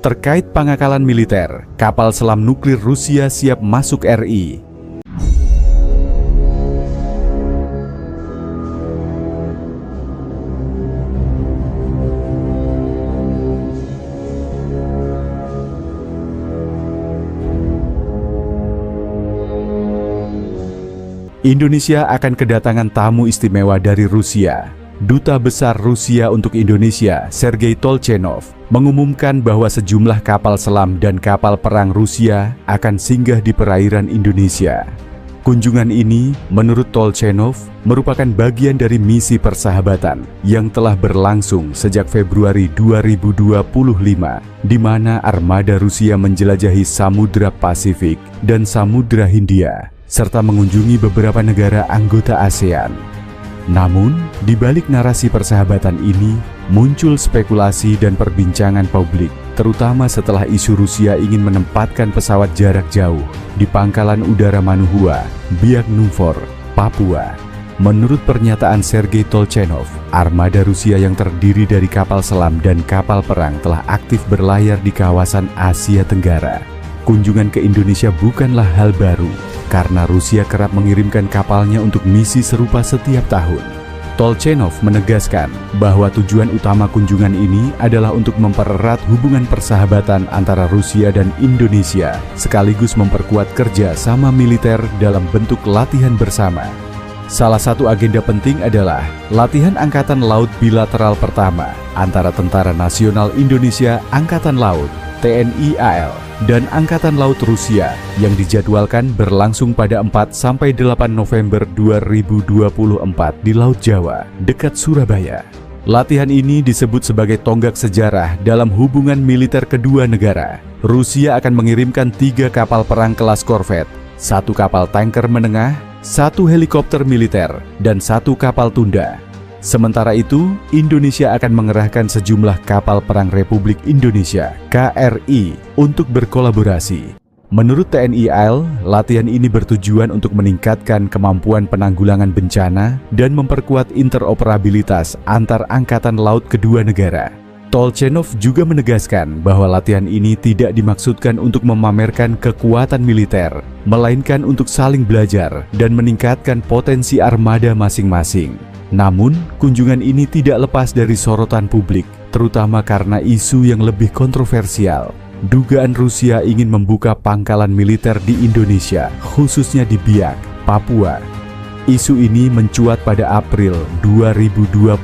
terkait pangakalan militer, kapal selam nuklir Rusia siap masuk RI. Indonesia akan kedatangan tamu istimewa dari Rusia. Duta Besar Rusia untuk Indonesia, Sergei Tolchenov, mengumumkan bahwa sejumlah kapal selam dan kapal perang Rusia akan singgah di perairan Indonesia. Kunjungan ini, menurut Tolchenov, merupakan bagian dari misi persahabatan yang telah berlangsung sejak Februari 2025, di mana armada Rusia menjelajahi Samudra Pasifik dan Samudra Hindia, serta mengunjungi beberapa negara anggota ASEAN. Namun, di balik narasi persahabatan ini, muncul spekulasi dan perbincangan publik, terutama setelah isu Rusia ingin menempatkan pesawat jarak jauh di Pangkalan Udara Manuhua, Biak Numfor, Papua. Menurut pernyataan Sergei Tolchenov, armada Rusia yang terdiri dari kapal selam dan kapal perang telah aktif berlayar di kawasan Asia Tenggara. Kunjungan ke Indonesia bukanlah hal baru, karena Rusia kerap mengirimkan kapalnya untuk misi serupa setiap tahun. Tolchenov menegaskan bahwa tujuan utama kunjungan ini adalah untuk mempererat hubungan persahabatan antara Rusia dan Indonesia, sekaligus memperkuat kerja sama militer dalam bentuk latihan bersama. Salah satu agenda penting adalah latihan Angkatan Laut Bilateral pertama antara Tentara Nasional Indonesia Angkatan Laut TNI AL dan Angkatan Laut Rusia yang dijadwalkan berlangsung pada 4–8 November 2024 di Laut Jawa, dekat Surabaya. Latihan ini disebut sebagai tonggak sejarah dalam hubungan militer kedua negara. Rusia akan mengirimkan 3 kapal perang kelas korvet, 1 kapal tanker menengah, 1 helikopter militer, dan 1 kapal tunda. Sementara itu, Indonesia akan mengerahkan sejumlah kapal perang Republik Indonesia (KRI) untuk berkolaborasi. Menurut TNI AL, latihan ini bertujuan untuk meningkatkan kemampuan penanggulangan bencana dan memperkuat interoperabilitas antar angkatan laut kedua negara. Tolchenov juga menegaskan bahwa latihan ini tidak dimaksudkan untuk memamerkan kekuatan militer, melainkan untuk saling belajar dan meningkatkan potensi armada masing-masing. Namun, kunjungan ini tidak lepas dari sorotan publik, terutama karena isu yang lebih kontroversial. Dugaan Rusia ingin membuka pangkalan militer di Indonesia, khususnya di Biak, Papua. Isu ini mencuat pada April 2025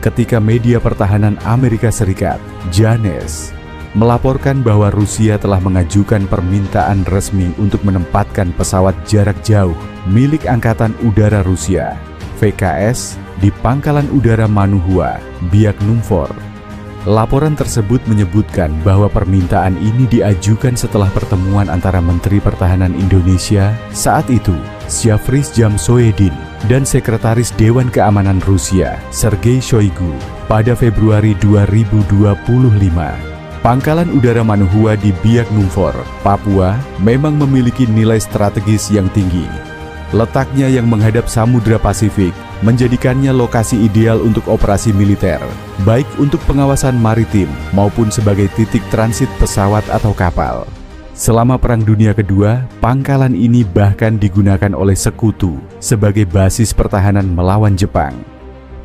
ketika media pertahanan Amerika Serikat, JANES, melaporkan bahwa Rusia telah mengajukan permintaan resmi untuk menempatkan pesawat jarak jauh milik Angkatan Udara Rusia VKS di Pangkalan Udara Manuhua, Biak Numfor. Laporan tersebut menyebutkan bahwa permintaan ini diajukan setelah pertemuan antara Menteri Pertahanan Indonesia saat itu, Syafriz Jamshoedin, dan Sekretaris Dewan Keamanan Rusia, Sergei Shoigu, pada Februari 2025. Pangkalan Udara Manuhua di Biak Numfor, Papua, memang memiliki nilai strategis yang tinggi. Letaknya yang menghadap Samudra Pasifik menjadikannya lokasi ideal untuk operasi militer, baik untuk pengawasan maritim maupun sebagai titik transit pesawat atau kapal. Selama Perang Dunia Kedua, pangkalan ini bahkan digunakan oleh Sekutu sebagai basis pertahanan melawan Jepang.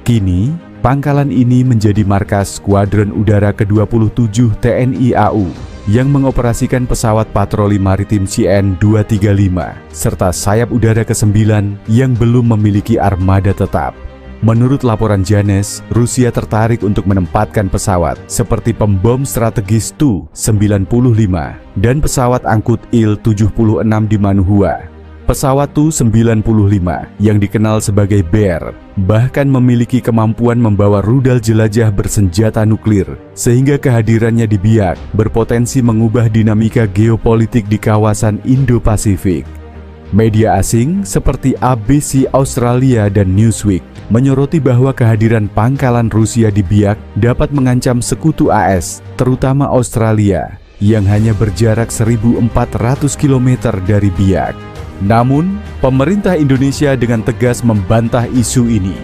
Kini, pangkalan ini menjadi markas Skuadron Udara ke-27 TNI AU yang mengoperasikan pesawat patroli maritim CN-235 serta sayap udara ke-9 yang belum memiliki armada tetap. Menurut laporan JANES, Rusia tertarik untuk menempatkan pesawat seperti pembom strategis Tu-95 dan pesawat angkut Il-76 di Manuhua. Pesawat Tu-95 yang dikenal sebagai Bear bahkan memiliki kemampuan membawa rudal jelajah bersenjata nuklir, sehingga kehadirannya di Biak berpotensi mengubah dinamika geopolitik di kawasan Indo-Pasifik. Media asing seperti ABC Australia dan Newsweek menyoroti bahwa kehadiran pangkalan Rusia di Biak dapat mengancam Sekutu AS, terutama Australia, yang hanya berjarak 1.400 km dari Biak. Namun, pemerintah Indonesia dengan tegas membantah isu ini.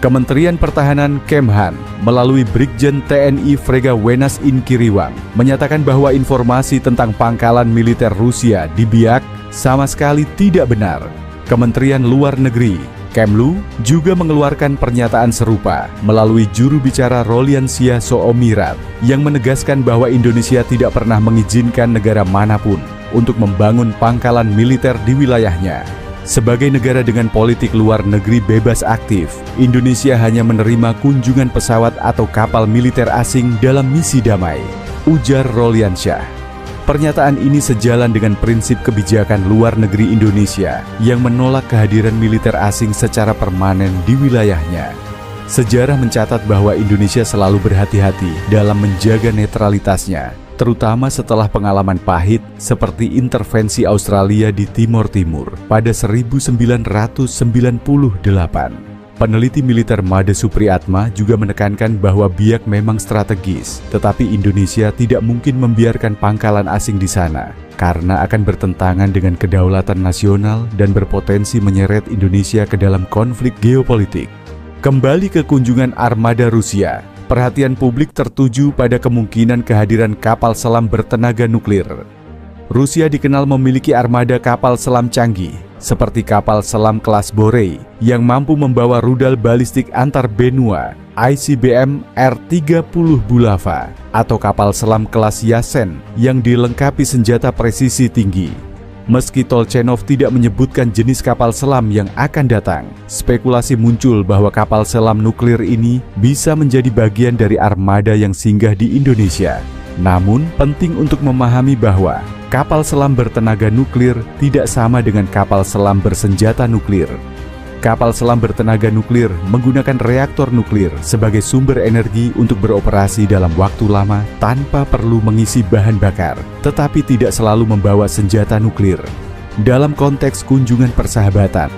Kementerian Pertahanan Kemhan melalui Brigjen TNI Frega Wenas Inkiriwang menyatakan bahwa informasi tentang pangkalan militer Rusia di Biak sama sekali tidak benar. Kementerian Luar Negeri Kemlu juga mengeluarkan pernyataan serupa melalui juru bicara Roliansia Soomirat yang menegaskan bahwa Indonesia tidak pernah mengizinkan negara manapun untuk membangun pangkalan militer di wilayahnya. Sebagai negara dengan politik luar negeri bebas aktif, Indonesia hanya menerima kunjungan pesawat atau kapal militer asing dalam misi damai, ujar Roliansyah. Pernyataan ini sejalan dengan prinsip kebijakan luar negeri Indonesia yang menolak kehadiran militer asing secara permanen di wilayahnya. Sejarah mencatat bahwa Indonesia selalu berhati-hati dalam menjaga netralitasnya, terutama setelah pengalaman pahit seperti intervensi Australia di Timor Timur pada 1998. Peneliti militer Made Supriyatma juga menekankan bahwa Biak memang strategis, tetapi Indonesia tidak mungkin membiarkan pangkalan asing di sana karena akan bertentangan dengan kedaulatan nasional dan berpotensi menyeret Indonesia ke dalam konflik geopolitik. Kembali ke kunjungan armada Rusia, perhatian publik tertuju pada kemungkinan kehadiran kapal selam bertenaga nuklir. Rusia dikenal memiliki armada kapal selam canggih, seperti kapal selam kelas Borei yang mampu membawa rudal balistik antar benua ICBM R-30 Bulava atau kapal selam kelas Yasen yang dilengkapi senjata presisi tinggi. Meski Tolchenov tidak menyebutkan jenis kapal selam yang akan datang, spekulasi muncul bahwa kapal selam nuklir ini bisa menjadi bagian dari armada yang singgah di Indonesia. Namun, penting untuk memahami bahwa kapal selam bertenaga nuklir tidak sama dengan kapal selam bersenjata nuklir. Kapal selam bertenaga nuklir menggunakan reaktor nuklir sebagai sumber energi untuk beroperasi dalam waktu lama tanpa perlu mengisi bahan bakar, tetapi tidak selalu membawa senjata nuklir. Dalam konteks kunjungan persahabatan,